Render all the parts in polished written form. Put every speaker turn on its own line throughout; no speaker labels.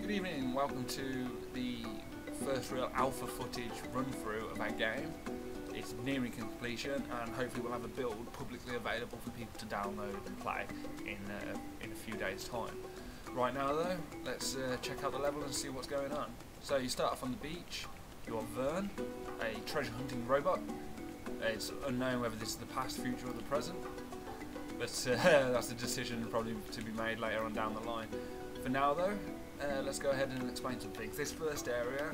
Good evening, welcome to the first real alpha footage run through of our game. It's nearing completion and hopefully we'll have a build publicly available for people to download and play in a few days time. Right now though, let's check out the level and see what's going on. So you start off on the beach, you are Vern, a treasure hunting robot. It's unknown whether this is the past, future or the present, but that's a decision probably to be made later on down the line. For now though, let's go ahead and explain some things. This first area,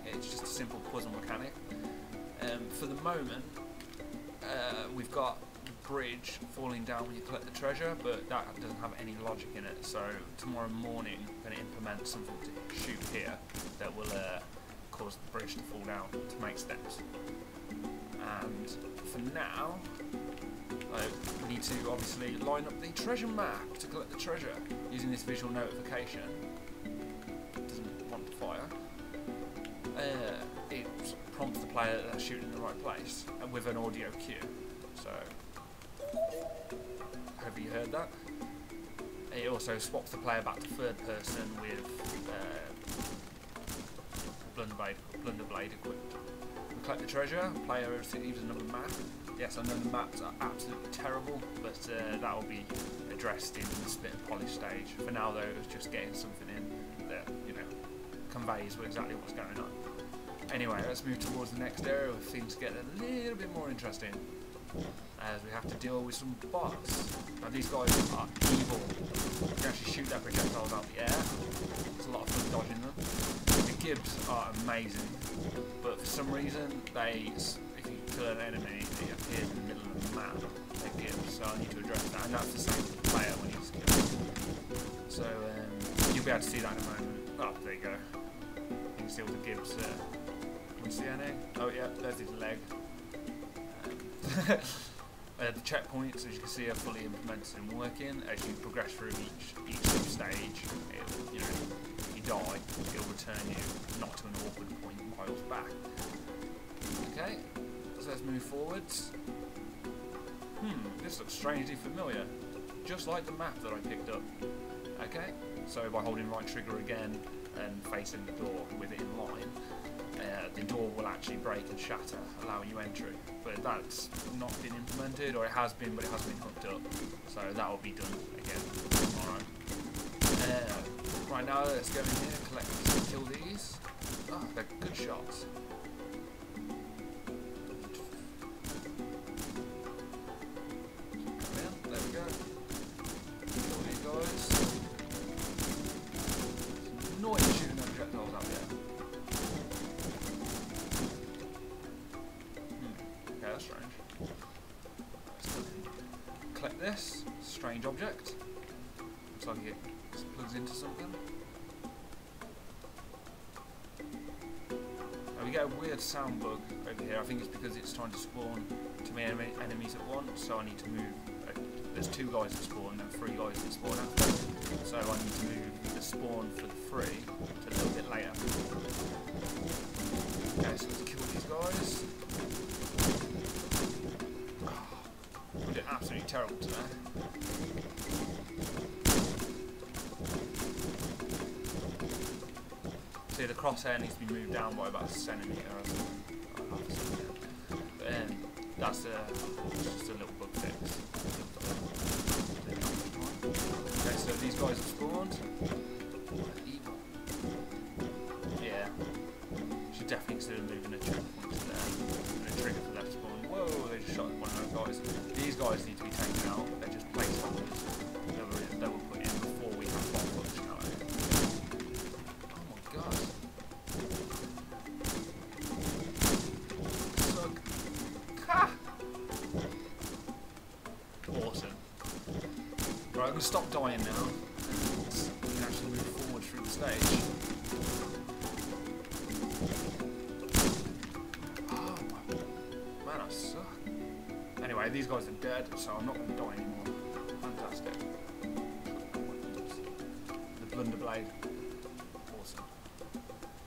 it's just a simple puzzle mechanic. For the moment, we've got the bridge falling down when you collect the treasure, but that doesn't have any logic in it. So tomorrow morning, I'm going to implement something to shoot here that will cause the bridge to fall down to make steps. And for now, I need to obviously line up the treasure map to collect the treasure using this visual notification. It doesn't want to fire. It prompts the player that they're shooting in the right place with an audio cue. So, have you heard that? It also swaps the player back to third person with Blunderblade equipped. We collect the treasure, player receives another map. Yes, I know the maps are absolutely terrible, but that will be addressed in the split and polish stage. For now though, it was just getting something in that, you know, conveys exactly what's going on. Anyway, let's move towards the next area where things get a little bit more interesting, as we have to deal with some bots. Now these guys are evil. You can actually shoot their projectiles out the air. There's a lot of fun dodging them. The gibs are amazing, but for some reason if you kill an enemy, it appears in the middle of the map. They're gibs, so I need to address that, and that's the same for the player when he's killed. So you'll be able to see that in a moment. Oh, there you go. You can see all the gibs there. See any? Oh yeah, there's his leg. The checkpoints, as you can see, are fully implemented and working. As you progress through each stage, you know, if you die, it'll return you not to an awkward point miles back. Okay, so let's move forwards. This looks strangely familiar, just like the map that I picked up. Okay, so by holding right trigger again and facing the door with it in line, the door will actually break and shatter, allowing you entry. But that's not been implemented, or it has been, but it hasn't been hooked up. So that will be done again tomorrow. Right now, let's go in here, collect, kill these. Oh, they're good shots. Come in, there we go. Kill these guys. It's annoying shooting their projectiles out there. That's strange. Collect this strange object. Looks like it plugs into something. Now we get a weird sound bug over here. I think it's because it's trying to spawn too many enemies at once. So I need to move. There's 2 guys that spawn and 3 guys that spawn after. So I need to move the spawn for the 3 to a little bit later. Okay, so let's kill these guys. We did absolutely terrible today. See, the crosshair needs to be moved down by about a centimetre or something. But that's just a little bug fix. Okay, so these guys have spawned. Evil. Yeah. Should definitely consider moving a trigger point to there. And a trigger for that spawn. Whoa, they just shot one of those guys. These guys need to be taken out. They're just placeholders that were put in before we have bot functionality. Oh my god. Suck. Ha! Awesome. Right, I'm going to stop dying now. And we can actually move forward through the stage. I suck. Anyway, these guys are dead, so I'm not going to die anymore. Fantastic. The Blunderblade. Awesome.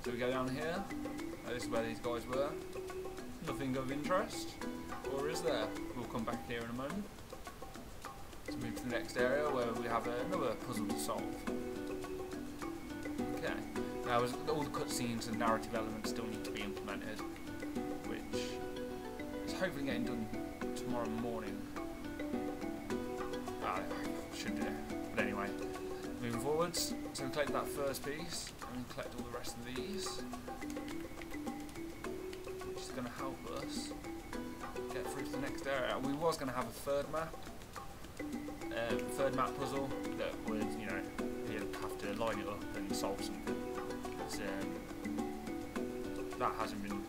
So we go down here. This is where these guys were. Nothing of interest. Or is there? We'll come back here in a moment. Let's move to the next area where we have another puzzle to solve. Okay. Now, all the cutscenes and narrative elements still need to be implemented, which is hopefully getting done tomorrow morning. Should do. But anyway, moving forwards, so we collect that first piece, and we collect all the rest of these, which is going to help us get through to the next area. We was going to have a third map puzzle that would, you know, you'd have to line it up and solve something. But, that hasn't been.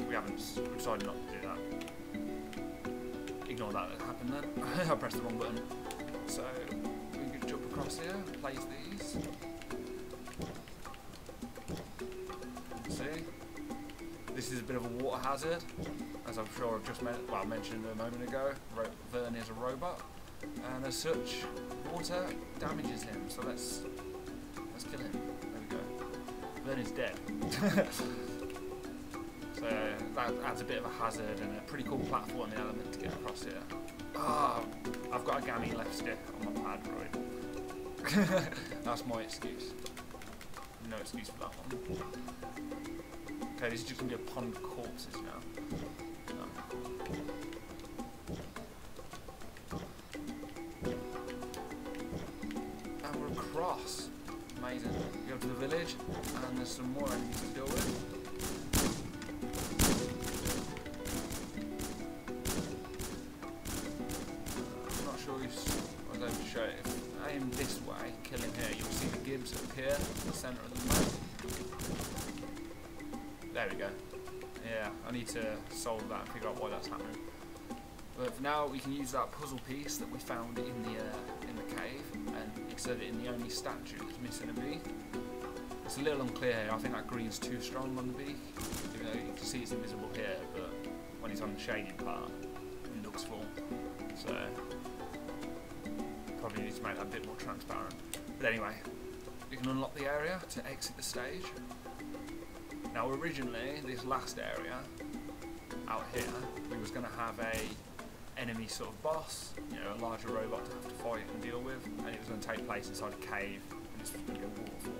We decided not to do that. Ignore that happened then. I pressed the wrong button. So we can jump across here, place these. See, this is a bit of a water hazard, as I'm sure I've just mentioned a moment ago. Vern is a robot, and as such, water damages him. So let's kill him. There we go. Vern is dead. So that adds a bit of a hazard and a pretty cool platforming element to get across here. Ah, I've got a gammy left stick on my pad, right? That's my excuse. No excuse for that one. Okay, this is just going to be a pond of corpses now. Oh, cool. And we're across. Amazing. We go to the village, and there's some more enemies to deal with. If I aim this way, kill him here, you'll see the Gibbs appear in the centre of the map. There we go. Yeah, I need to solve that and figure out why that's happening. But for now, we can use that puzzle piece that we found in the cave and insert it in the only statue that's missing a beak. It's a little unclear here. I think that green's too strong on the beak. Even though you can see it's invisible here, but when it's on the shaded part, it looks full. So probably need to make that a bit more transparent. But anyway, we can unlock the area to exit the stage. Now originally, this last area, out here, we was going to have a enemy sort of boss, you know, a larger robot to have to fight and deal with, and it was going to take place inside a cave, and this was going to be a waterfall.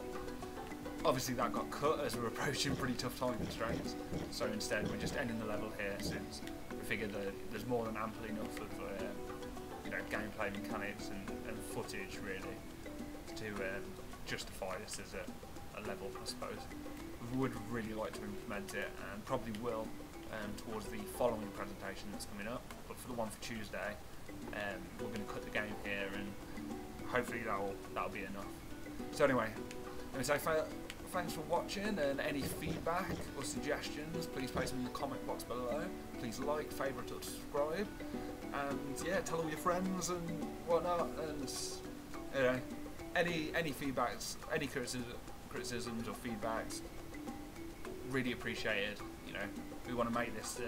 Obviously that got cut as we're approaching pretty tough time constraints, so instead we're just ending the level here since we figured that there's more than ample enough of you know, gameplay mechanics and footage really to justify this as a level, I suppose. We would really like to implement it, and probably will towards the following presentation that's coming up. But for the one for Tuesday, we're going to cut the game here, and hopefully that'll be enough. So anyway, let me say thanks for watching, and any feedback or suggestions, please place them in the comment box below. Please like, favourite, or subscribe. And yeah, tell all your friends and whatnot, and you know, any feedbacks, any criticisms or feedbacks, really appreciated. You know, we want to make this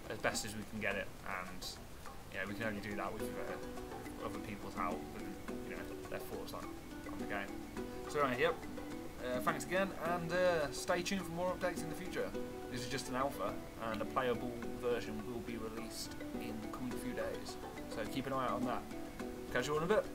as best as we can get it, and you know, we can only do that with other people's help and, you know, their thoughts on the game. So anyway, yep. Thanks again, and stay tuned for more updates in the future. This is just an alpha, and a playable version will be released in the coming few days. So keep an eye out on that. Catch you all in a bit.